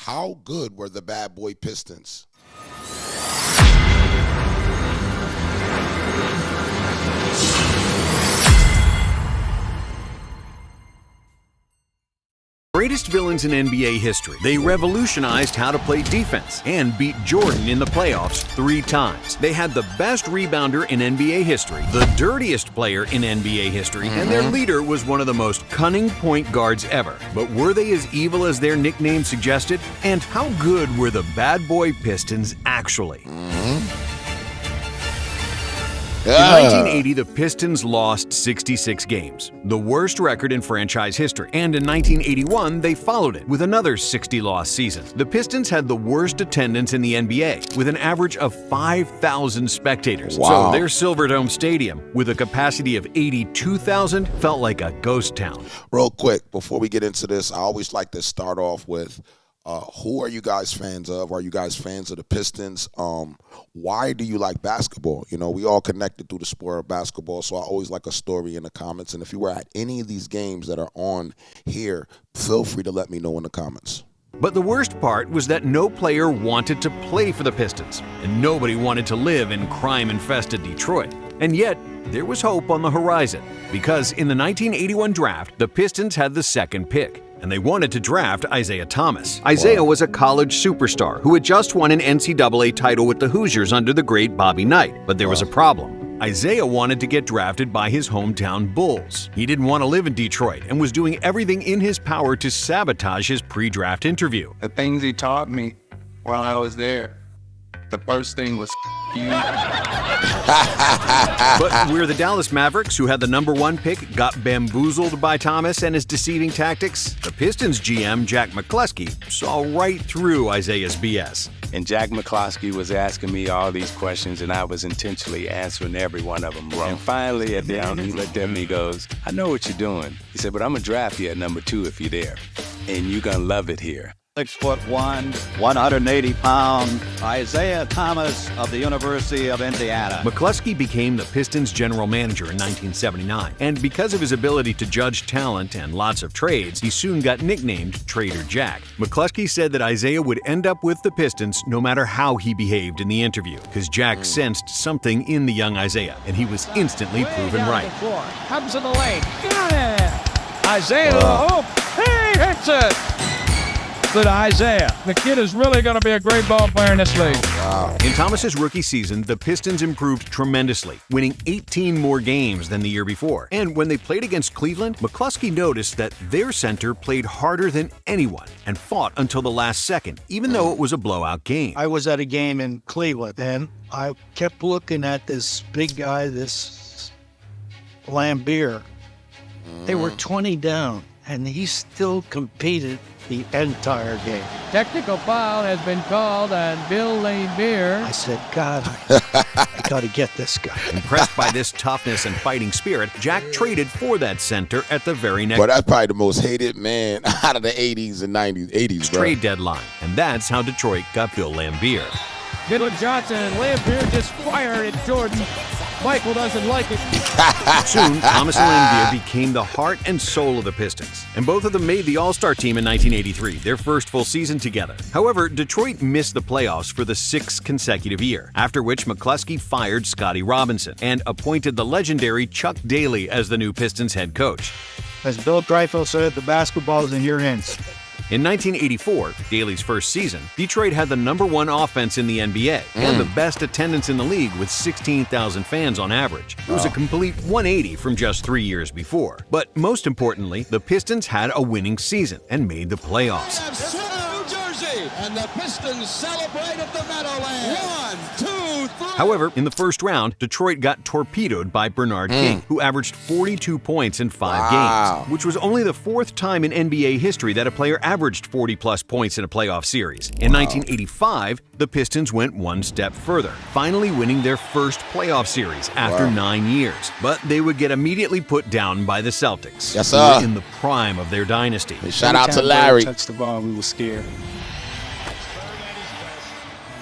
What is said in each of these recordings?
how good were the bad boy Pistons? Greatest villains in NBA history. They revolutionized how to play defense and beat Jordan in the playoffs 3 times. They had the best rebounder in NBA history, the dirtiest player in NBA history, and their leader was one of the most cunning point guards ever. But were they as evil as their nickname suggested? And how good were the bad boy Pistons actually? In 1980, the Pistons lost 66 games, the worst record in franchise history. And in 1981, they followed it with another 60-loss season. The Pistons had the worst attendance in the NBA, with an average of 5,000 spectators. Wow. So their Silverdome Stadium, with a capacity of 82,000, felt like a ghost town. Real quick, before we get into this, I always like to start off with, who are you guys fans of? Are you guys fans of the Pistons? Why do you like basketball? You know, we all connected through the sport of basketball, so I always like a story in the comments. And if you were at any of these games that are on here, feel free to let me know in the comments. But the worst part was that no player wanted to play for the Pistons, and nobody wanted to live in crime-infested Detroit. And yet, there was hope on the horizon, because in the 1981 draft, the Pistons had the 2nd pick, and they wanted to draft Isaiah Thomas. Isaiah was a college superstar who had just won an NCAA title with the Hoosiers under the great Bobby Knight, but there was a problem. Isaiah wanted to get drafted by his hometown Bulls. He didn't want to live in Detroit and was doing everything in his power to sabotage his pre-draft interview. The things he taught me while I was there, the first thing was you. But where the Dallas Mavericks, who had the number 1 pick, got bamboozled by Thomas and his deceiving tactics, the Pistons GM, Jack McCluskey, saw right through Isaiah's BS. And Jack McCloskey was asking me all these questions, and I was intentionally answering every one of them wrong. And finally, at the end, he looked at me and goes, I know what you're doing. He said, but I'm going to draft you at number 2 if you're there. And you're going to love it here. 6'1", 180-pound Isaiah Thomas of the University of Indiana. McCluskey became the Pistons general manager in 1979, and because of his ability to judge talent and lots of trades, he soon got nicknamed Trader Jack. McCluskey said that Isaiah would end up with the Pistons no matter how he behaved in the interview, because Jack sensed something in the young Isaiah, and he was instantly proven right. Comes in the lane. Got it! Isaiah to the hoop. He hits it! But Isaiah, the kid is really going to be a great ball player in this league. Wow. In Thomas's rookie season, the Pistons improved tremendously, winning 18 more games than the year before. And when they played against Cleveland, McCluskey noticed that their center played harder than anyone and fought until the last second, even though it was a blowout game. I was at a game in Cleveland, and I kept looking at this big guy, this Lambeer. They were 20 down, and he still competed the entire game. Technical foul has been called on Bill Lambeer. I said, God, I got to get this guy. Impressed by this toughness and fighting spirit, Jack traded for that center at the very next But that's probably the most hated man out of the 80s and 80s, bro. trade deadline. And that's how Detroit got Bill Lambeer. Good with Johnson, and Lambeer just fired at Jordan. Michael doesn't like it. Soon, Thomas and Lambeer became the heart and soul of the Pistons, and both of them made the All-Star team in 1983, their first full season together. However, Detroit missed the playoffs for the 6th consecutive year, after which McCluskey fired Scottie Robinson and appointed the legendary Chuck Daly as the new Pistons head coach. As Bill Dreyfus said, the basketball is in your hands. In 1984, Daly's first season, Detroit had the number 1 offense in the NBA and the best attendance in the league with 16,000 fans on average. It was a complete 180 from just 3 years before. But most importantly, the Pistons had a winning season and made the playoffs. New Jersey, and the Pistons celebrate at the Meadowlands. 1, 2, 3. However, in the first round, Detroit got torpedoed by Bernard King, who averaged 42 points in 5 games, which was only the 4th time in NBA history that a player averaged 40-plus points in a playoff series. In 1985, the Pistons went one step further, finally winning their first playoff series after 9 years. But they would get immediately put down by the Celtics, Yes, who were sir. in the prime of their dynasty. Shout out to Every time Larry. Bird touched the ball, we were scared.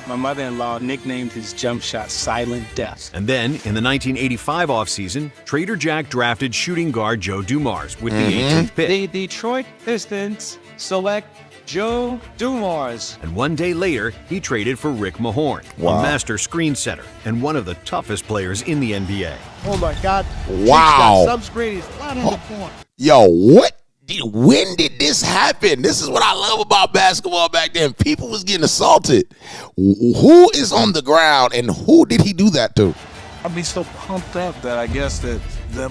My mother-in-law nicknamed his jump shot Silent Death. And then, in the 1985 offseason, Trader Jack drafted shooting guard Joe Dumars with the 18th pick. The Detroit Pistons select Joe Dumars. And 1 day later, he traded for Rick Mahorn, Wow. a master screen setter and one of the toughest players in the NBA. Oh my God. Wow. Some screen, he's flat on the point. Yo, when did this happen? This is what I love about basketball back then. People was getting assaulted. Who is on the ground and who did he do that to? I'd be so pumped up that I guess that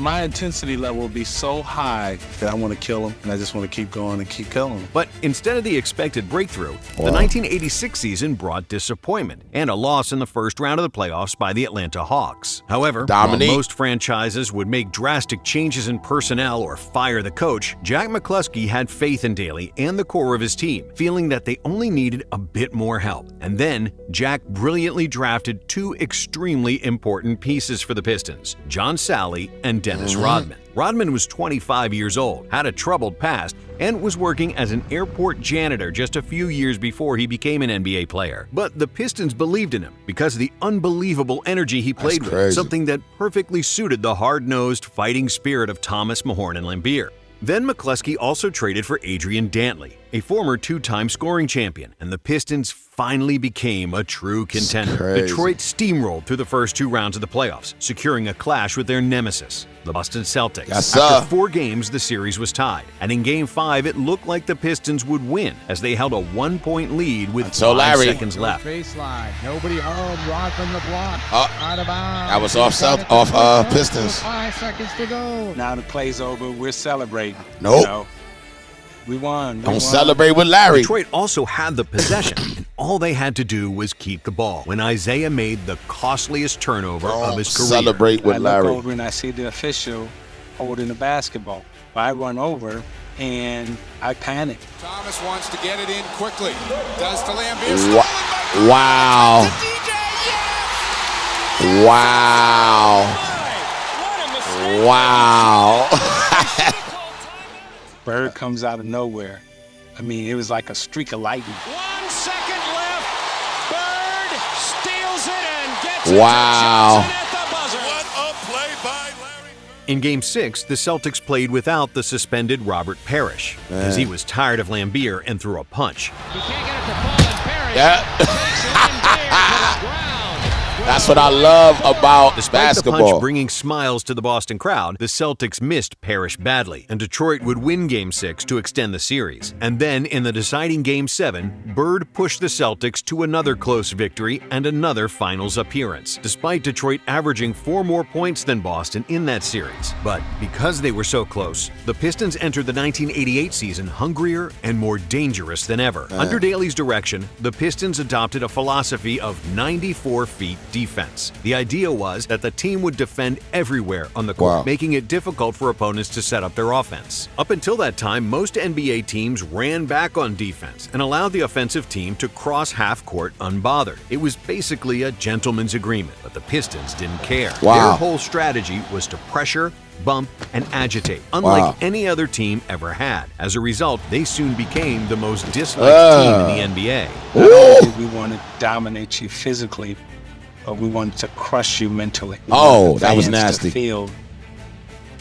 my intensity level will be so high that I want to kill him, and I just want to keep going and keep killing him. But instead of the expected breakthrough, the 1986 season brought disappointment and a loss in the first round of the playoffs by the Atlanta Hawks. However, Dominique. while most franchises would make drastic changes in personnel or fire the coach, Jack McCluskey had faith in Daly and the core of his team, feeling that they only needed a bit more help. And then, Jack brilliantly drafted two extremely important pieces for the Pistons, John Salley and Dennis Rodman. Rodman was 25 years old, had a troubled past, and was working as an airport janitor just a few years before he became an NBA player. But the Pistons believed in him because of the unbelievable energy he played with, crazy. something that perfectly suited the hard-nosed, fighting spirit of Thomas, Mahorn, and Lambeer. Then McCluskey also traded for Adrian Dantley, a former two-time scoring champion, and the Pistons finally became a true contender. crazy. Detroit steamrolled through the first two rounds of the playoffs, securing a clash with their nemesis, the Boston Celtics. Yes, sir. After 4 games, the series was tied, and in Game 5, it looked like the Pistons would win as they held a 1-point lead with Until 5 Larry. seconds left. Baseline. Nobody home. Rodman the block. Out of bounds. That was off Pistons. 5 seconds to go. Now the play's over, we're celebrating. Nope. You know, we won. Don't celebrate with Larry. Detroit also had the possession, and all they had to do was keep the ball when Isaiah made the costliest turnover of his career. Celebrate with I Larry. look over and I see the official holding the basketball. I run over and I panic. Thomas wants to get it in quickly. Does to Lambeer. Wow. Wow. Wow. Bird comes out of nowhere. I mean, it was like a streak of lightning. 1 second left. Bird steals it and gets Wow. it to Johnson at the buzzer. What a play by Larry. In Game 6, the Celtics played without the suspended Robert Parrish, as he was tired of Lambeer and threw a punch. He can't get it to fall, and Parrish Yeah. takes Lambeer to the ground. That's what I love about Despite the basketball. punch bringing smiles to the Boston crowd, the Celtics missed Parrish badly, and Detroit would win Game 6 to extend the series. And then, in the deciding Game 7, Bird pushed the Celtics to another close victory and another finals appearance, despite Detroit averaging 4 more points than Boston in that series. But because they were so close, the Pistons entered the 1988 season hungrier and more dangerous than ever. Under Daly's direction, the Pistons adopted a philosophy of 94 feet defense. The idea was that the team would defend everywhere on the court, Wow. making it difficult for opponents to set up their offense. Up until that time, most NBA teams ran back on defense and allowed the offensive team to cross half court unbothered. It was basically a gentleman's agreement, but the Pistons didn't care. Wow. Their whole strategy was to pressure, bump, and agitate, unlike Wow. any other team ever had. As a result, they soon became the most disliked team in the NBA. Not only did we want to dominate you physically, but we wanted to crush you mentally. We Oh, wanted that was fans to nasty. feel.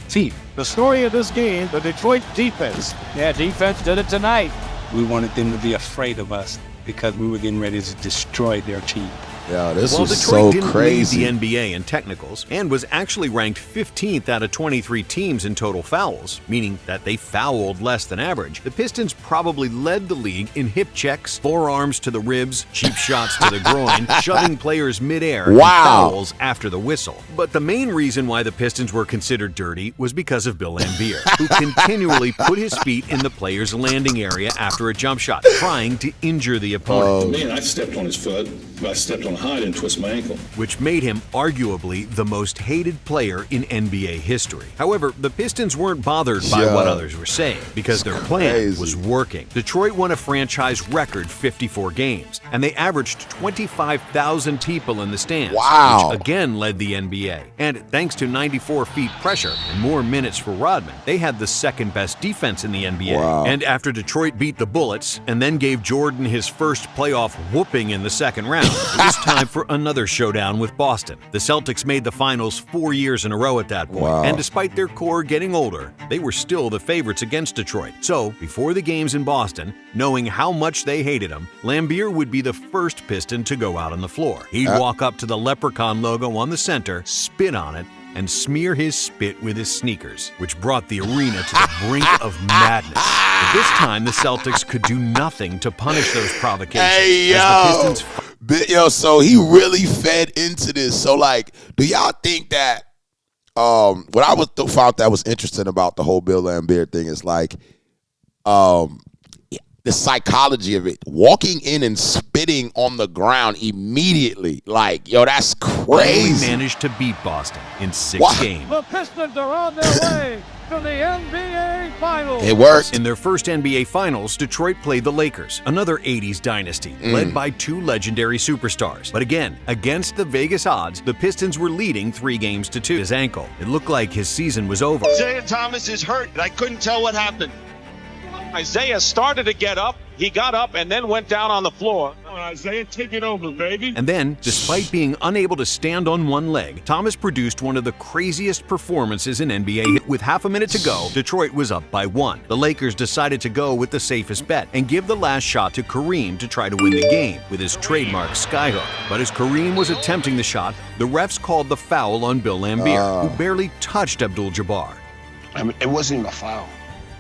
See, The story of this game, the Detroit defense. Yeah, defense did it tonight. we wanted them to be afraid of us because we were getting ready to destroy their team. Yeah, this While was Detroit so didn't crazy. lead the NBA in technicals and was actually ranked 15th out of 23 teams in total fouls, meaning that they fouled less than average, the Pistons probably led the league in hip checks, forearms to the ribs, cheap shots to the groin, shoving players midair, and Wow. fouls after the whistle. But the main reason why the Pistons were considered dirty was because of Bill Lambeer, who continually put his feet in the player's landing area after a jump shot, trying to injure the opponent. Man, I stepped on his foot, but I stepped on high and twisted my ankle. Which made him arguably the most hated player in NBA history. However, the Pistons weren't bothered by what others were saying because their plan crazy. was working. Detroit won a franchise record 54 games, and they averaged 25,000 people in the stands, Wow. which again led the NBA. And thanks to 94 feet pressure and more minutes for Rodman, they had the second best defense in the NBA. Wow. And after Detroit beat the Bullets and then gave Jordan his first playoff whooping in the second round, it was time for another showdown with Boston. The Celtics made the finals 4 years in a row at that point, Wow. and despite their core getting older, they were still the favorites against Detroit. So, before the games in Boston, knowing how much they hated him, Lambier would be the first Piston to go out on the floor. He'd walk up to the leprechaun logo on the center, spit on it, and smear his spit with his sneakers, which brought the arena to the brink of madness. But this time, the Celtics could do nothing to punish those provocations. Hey, yo. As the Pistons So he really fed into this. So, like, do y'all think that what I found that was interesting about the whole Bill Lambier thing is, like, the psychology of it. Walking in and spitting on the ground immediately. Like, yo, that's crazy. We managed to beat Boston in 6 games. The Pistons are on their way to the NBA Finals. It worked. In their first NBA Finals, Detroit played the Lakers, another 80s dynasty, led by 2 legendary superstars. But again, against the Vegas odds, the Pistons were leading 3-2. His ankle. It looked like his season was over. Isaiah Thomas is hurt. I couldn't tell what happened. Isaiah started to get up. He got up and then went down on the floor. Isaiah, take it over, baby. And then, despite being unable to stand on one leg, Thomas produced one of the craziest performances in NBA. With half a minute to go, Detroit was up by 1. The Lakers decided to go with the safest bet and give the last shot to Kareem to try to win the game with his trademark skyhook. But as Kareem was attempting the shot, the refs called the foul on Bill Lambier, who barely touched Abdul-Jabbar. I mean, it wasn't even a foul.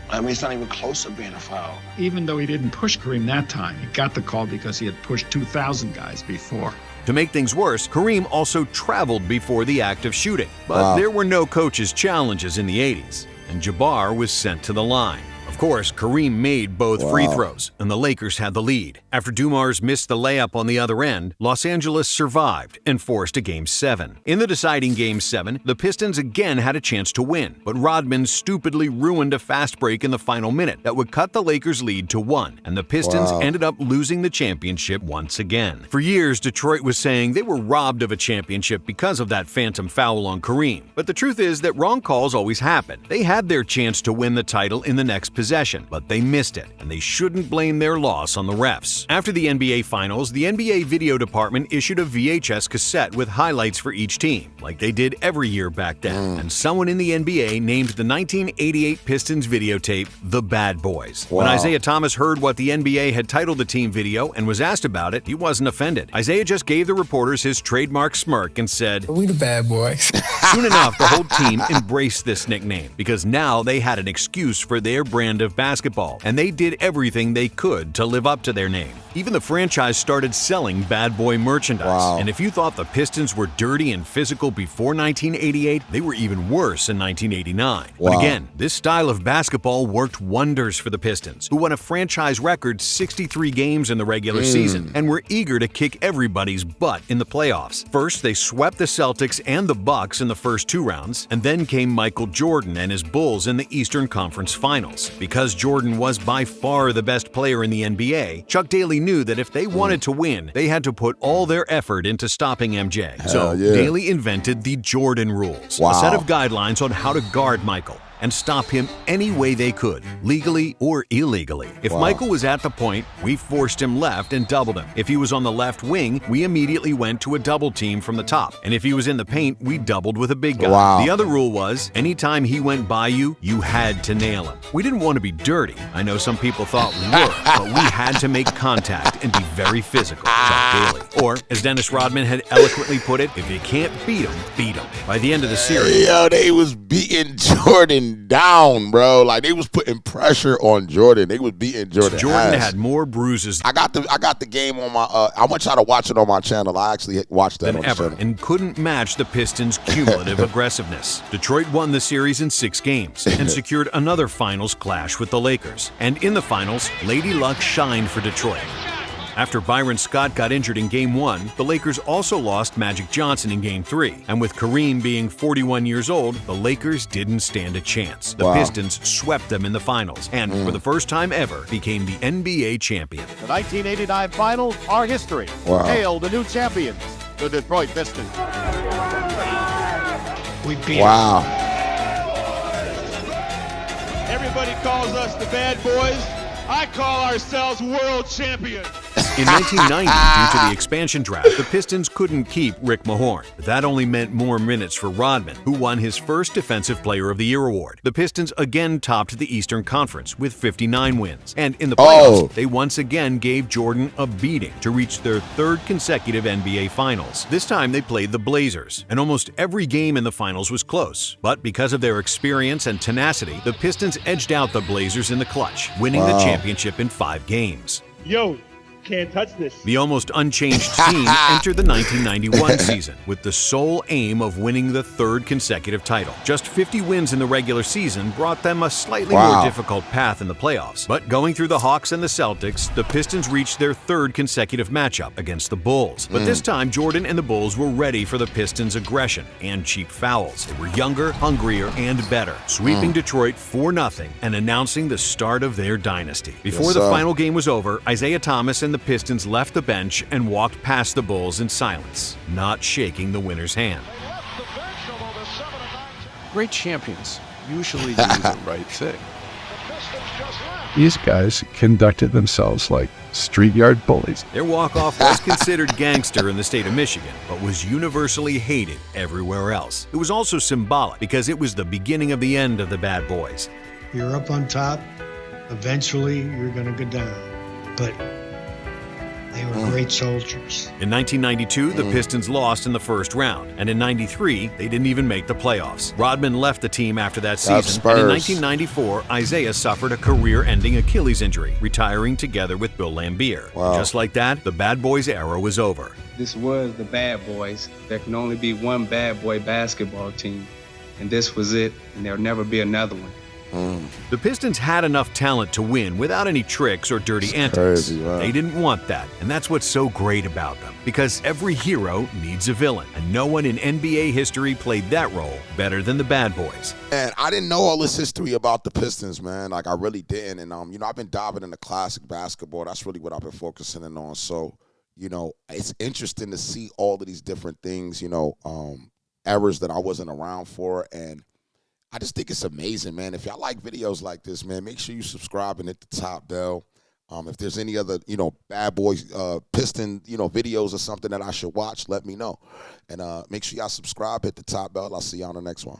I mean, it's not even close to being a foul. Even though he didn't push Kareem that time, he got the call because he had pushed 2,000 guys before. To make things worse, Kareem also traveled before the act of shooting. But there were no coaches' challenges in the 80s, and Jabbar was sent to the line. Of course, Kareem made both free throws, and the Lakers had the lead. After Dumars missed the layup on the other end, Los Angeles survived and forced a Game 7. In the deciding Game 7, the Pistons again had a chance to win, but Rodman stupidly ruined a fast break in the final minute that would cut the Lakers' lead to 1, and the Pistons ended up losing the championship once again. For years, Detroit was saying they were robbed of a championship because of that phantom foul on Kareem. But the truth is that wrong calls always happen. They had their chance to win the title in the next possession, but they missed it, and they shouldn't blame their loss on the refs. After the NBA Finals, the NBA video department issued a VHS cassette with highlights for each team, like they did every year back then, and someone in the NBA named the 1988 Pistons videotape The Bad Boys. When Isaiah Thomas heard what the NBA had titled the team video and was asked about it, he wasn't offended. Isaiah just gave the reporters his trademark smirk and said, "We the bad boys." Soon enough, the whole team embraced this nickname because now they had an excuse for their brand of basketball, and they did everything they could to live up to their name. Even the franchise started selling bad boy merchandise. And if you thought the Pistons were dirty and physical before 1988, they were even worse in 1989. But again, this style of basketball worked wonders for the Pistons, who won a franchise record 63 games in the regular season and were eager to kick everybody's butt in the playoffs. First, they swept the Celtics and the Bucks in the first 2 rounds, and then came Michael Jordan and his Bulls in the Eastern Conference Finals. Because Jordan was by far the best player in the NBA, Chuck Daly knew that if they wanted to win, they had to put all their effort into stopping MJ. So Daly invented the Jordan rules, a set of guidelines on how to guard Michael and stop him any way they could, legally or illegally. If Michael was at the point, we forced him left and doubled him. If he was on the left wing, we immediately went to a double team from the top. And if he was in the paint, we doubled with a big guy. The other rule was, anytime he went by you, you had to nail him. We didn't want to be dirty. I know some people thought we were, but we had to make contact and be very physical. Chuck Daly. Or, as Dennis Rodman had eloquently put it, if you can't beat him, beat him. By the end of the series, they was beating Jordan down, bro. Like, they was putting pressure on Jordan. They was beating Jordan. Jordan had more bruises. I got the game on my. I want y'all to watch it on my channel. I actually watched that than on ever, the channel. and couldn't match the Pistons' cumulative aggressiveness. Detroit won the series in 6 games and secured another finals clash with the Lakers. And in the finals, Lady Luck shined for Detroit. After Byron Scott got injured in Game 1, the Lakers also lost Magic Johnson in Game 3. And with Kareem being 41 years old, the Lakers didn't stand a chance. The Pistons swept them in the finals and, for the first time ever, became the NBA champion. The 1989 finals are history. Hail the new champions, the Detroit Pistons. We beat Everybody calls us the bad boys. I call ourselves world champions. In 1990, due to the expansion draft, the Pistons couldn't keep Rick Mahorn. But that only meant more minutes for Rodman, who won his first Defensive Player of the Year award. The Pistons again topped the Eastern Conference with 59 wins. And in the playoffs, they once again gave Jordan a beating to reach their third consecutive NBA Finals. This time they played the Blazers, and almost every game in the finals was close. But because of their experience and tenacity, the Pistons edged out the Blazers in the clutch, winning the championship in 5 games. Yo, can't touch this. The almost unchanged team entered the 1991 season with the sole aim of winning the third consecutive title. Just 50 wins in the regular season brought them a slightly more difficult path in the playoffs. But going through the Hawks and the Celtics, the Pistons reached their third consecutive matchup against the Bulls. But this time, Jordan and the Bulls were ready for the Pistons' aggression and cheap fouls. They were younger, hungrier, and better, sweeping Detroit 4-0 and announcing the start of their dynasty. Before the final game was over, Isaiah Thomas and the Pistons left the bench and walked past the Bulls in silence, not shaking the winner's hand. Great champions usually do the right thing. These guys conducted themselves like street yard bullies. Their walk-off was considered gangster in the state of Michigan, but was universally hated everywhere else. It was also symbolic because it was the beginning of the end of the Bad Boys. You're up on top. Eventually, you're going to go down. But they were great soldiers. In 1992, the Pistons lost in the first round, and in 93, they didn't even make the playoffs. Rodman left the team after that season, and in 1994, Isaiah suffered a career-ending Achilles injury, retiring together with Bill Laimbeer. Just like that, the Bad Boys era was over. This was the Bad Boys. There can only be one Bad Boy basketball team, and this was it, and there'll never be another one. The Pistons had enough talent to win without any tricks or dirty antics. They didn't want that, and that's what's so great about them. Because every hero needs a villain, and no one in NBA history played that role better than the Bad Boys. And I didn't know all this history about the Pistons, man. Like, I really didn't. And, you know, I've been diving into classic basketball. That's really what I've been focusing in on. So, you know, it's interesting to see all of these different things, you know, eras that I wasn't around for. And I just think it's amazing, man. If y'all like videos like this, man, make sure you subscribe and hit the top bell. If there's any other, you know, Bad Boys, Piston, you know, videos or something that I should watch, let me know. And make sure y'all subscribe, hit the top bell. I'll see y'all on the next one.